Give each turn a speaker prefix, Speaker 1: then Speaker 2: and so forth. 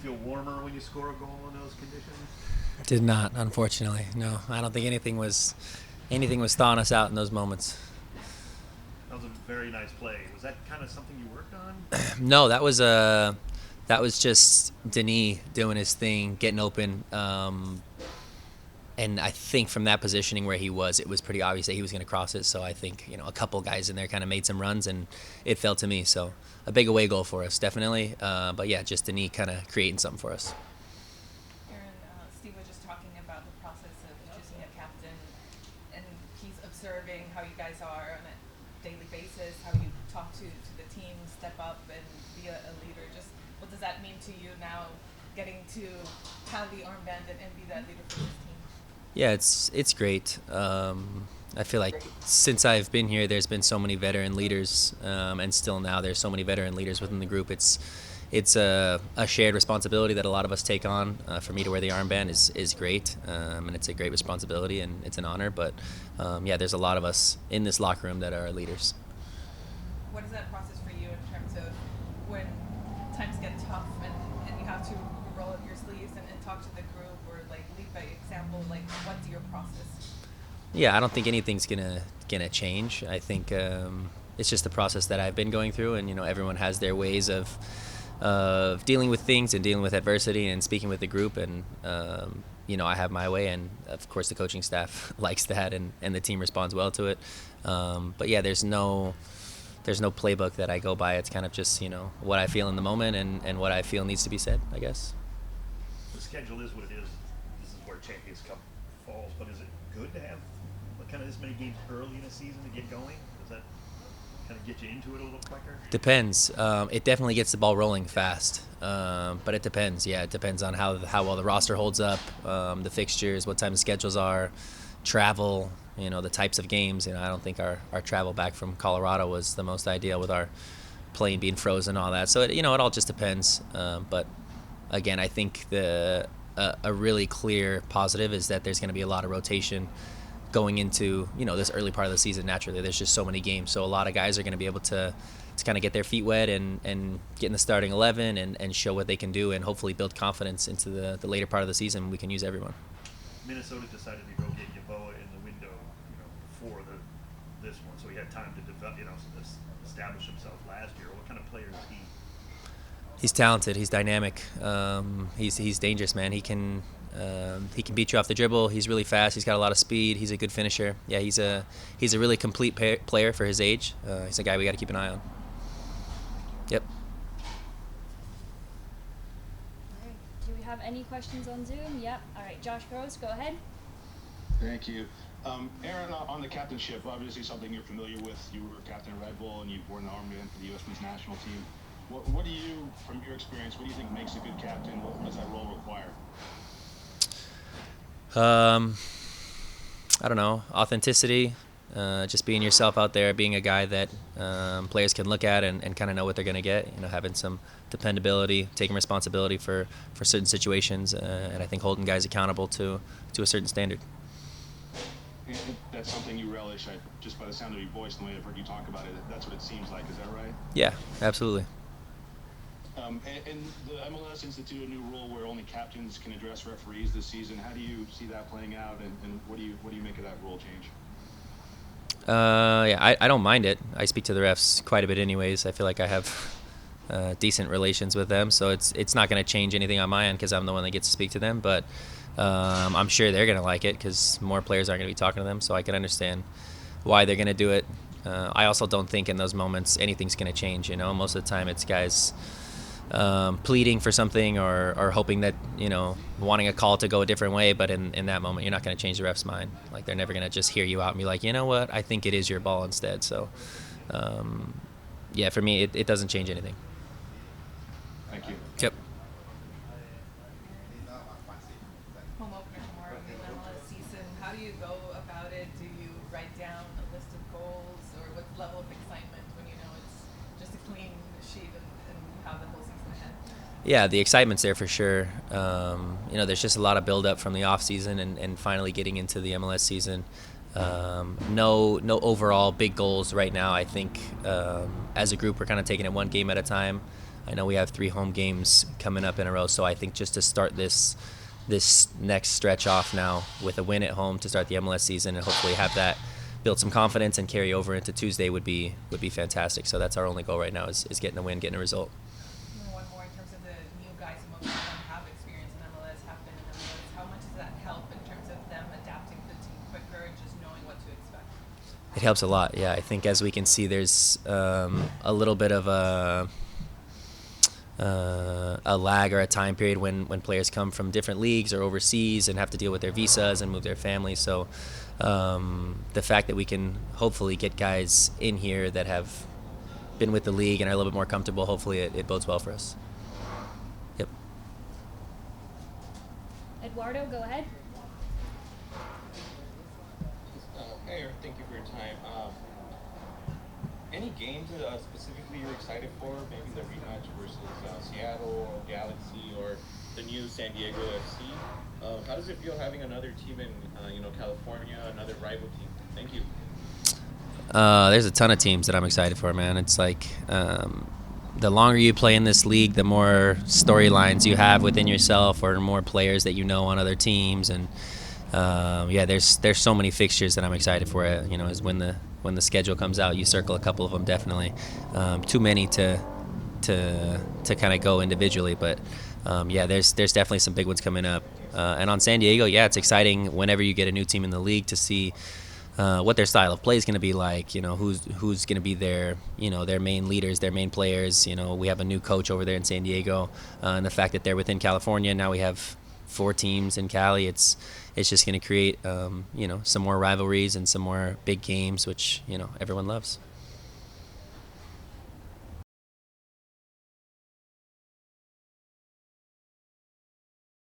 Speaker 1: feel warmer when you score a goal in those conditions?
Speaker 2: Did not, unfortunately. No, I don't think anything was thawing us out in those moments.
Speaker 1: That was a very nice play. Was that kind of something you worked on?
Speaker 2: No, that was just Denis doing his thing, getting open. And I think from that positioning where he was, it was pretty obvious that he was going to cross it. So I think a couple guys in there kind of made some runs, and it fell to me. So a big away goal for us, definitely. But yeah, just Denis kind of creating something for us.
Speaker 3: Aaron, Steve was just talking about the process of choosing a captain, and he's observing how you guys are on a daily basis, how you talk to the team, step up and be a leader. Just what does that mean to you now, getting to have the armband and be that leader for this team?
Speaker 2: Yeah, it's great. I feel like since I've been here, there's been so many veteran leaders, and still now there's so many veteran leaders within the group. It's a shared responsibility that a lot of us take on. For me to wear the armband is great, and it's a great responsibility and it's an honor. But yeah, there's a lot of us in this locker room that are leaders.
Speaker 3: What is that process for you in terms of when times get tough and you have to roll up your sleeves and talk to the group or like lead by example? Like, what's your process?
Speaker 2: Yeah, I don't think anything's gonna change. I think it's just the process that I've been going through, and everyone has their ways of dealing with things and dealing with adversity and speaking with the group, and I have my way, and of course the coaching staff likes that, and the team responds well to it. But yeah, there's no playbook that I go by. It's kind of just what I feel in the moment and what I feel needs to be said, I guess.
Speaker 1: The schedule is what it is. This is where Champions Cup falls. But is it good to have kind of this many games early in a season to get going? Does that kind of get you into it a little quicker?
Speaker 2: Depends. It definitely gets the ball rolling fast, but it depends. Yeah, it depends on how well the roster holds up, the fixtures, what time the schedules are, travel. The types of games. I don't think our travel back from Colorado was the most ideal with our plane being frozen and all that. So it all just depends. But again, I think a really clear positive is that there's going to be a lot of rotation going into this early part of the season. Naturally, there's just so many games, so a lot of guys are going to be able to kind of get their feet wet and get in the starting 11 and show what they can do, and hopefully build confidence into the later part of the season. We can use everyone.
Speaker 1: Minnesota decided to go get Yeboah in the window, for this one, so he had time to develop, establish himself last year. What kind of player is he?
Speaker 2: He's talented. He's dynamic. He's dangerous, man. He can beat you off the dribble. He's really fast. He's got a lot of speed. He's a good finisher. Yeah, he's a really complete player for his age. He's a guy we got to keep an eye on. Yep.
Speaker 4: All right. Do we have any questions on Zoom? Yep. All right, Josh Gross, go ahead.
Speaker 5: Thank you. Aaron, on the captainship, obviously something you're familiar with. You were captain of Red Bull and you've worn the armband for the U.S. men's national team. What do you, from your experience, what do you think makes a good captain? What does that role require?
Speaker 2: I don't know. Authenticity, just being yourself out there, being a guy that players can look at and kind of know what they're going to get. Having some dependability, taking responsibility for certain situations, and I think holding guys accountable to a certain standard.
Speaker 5: And that's something you relish, just by the sound of your voice and the way I've heard you talk about it. That's what it seems like. Is that right?
Speaker 2: Yeah, absolutely.
Speaker 5: And the MLS instituted a new rule where only captains can address referees this season. How do you see that playing out, and what do you make of that rule change?
Speaker 2: Yeah, I don't mind it. I speak to the refs quite a bit anyways. I feel like I have decent relations with them, so it's not going to change anything on my end because I'm the one that gets to speak to them. But I'm sure they're going to like it because more players aren't going to be talking to them, so I can understand why they're going to do it. I also don't think in those moments anything's going to change. Most of the time it's guys pleading for something or hoping that, wanting a call to go a different way. But in that moment, you're not going to change the ref's mind. Like, they're never going to just hear you out and be like, you know what, I think it is your ball instead. So, yeah, for me, it doesn't change anything.
Speaker 5: Thank you.
Speaker 2: Yep.
Speaker 3: Home opener tomorrow in the MLS season. How do you go about it? Do you write down a list of goals, or what level of excitement when you know it's just a clean sheet and how the whole season ahead?
Speaker 2: Yeah, the excitement's there for sure. There's just a lot of build-up from the off-season and finally getting into the MLS season. No overall big goals right now. I think as a group we're kind of taking it one game at a time. I know we have 3 home games coming up in a row, so I think just to start this next stretch off now with a win at home to start the MLS season and hopefully have that build some confidence and carry over into Tuesday would be fantastic. So that's our only goal right now is getting a win, getting a result.
Speaker 3: And one more in terms of the new guys, most of them have experience in MLS, have been in MLS. How much does that help in terms of them adapting to the team quicker and just knowing what to expect?
Speaker 2: It helps a lot, yeah. I think as we can see, there's a little bit of a lag or a time period when players come from different leagues or overseas and have to deal with their visas and move their families. So the fact that we can hopefully get guys in here that have been with the league and are a little bit more comfortable, hopefully it bodes well for us. Yep.
Speaker 4: Eduardo, go ahead.
Speaker 6: Hey, Eric, thank you for your time. Any games specifically you're excited for? Maybe the rematch versus Seattle or Galaxy or the new San Diego FC. How does it feel having another team in California, another rival team? Thank you.
Speaker 2: There's a ton of teams that I'm excited for, man. It's like the longer you play in this league, the more storylines you have within yourself or more players that you know on other teams. And there's so many fixtures that I'm excited for. As when the schedule comes out, you circle a couple of them definitely. Too many to kind of go individually, but there's definitely some big ones coming up. And on San Diego, it's exciting whenever you get a new team in the league to see what their style of play is going to be like. Who's going to be their main leaders, their main players. We have a new coach over there in San Diego, and the fact that they're within California now, we have 4 teams in Cali. It's just going to create some more rivalries and some more big games, which everyone loves.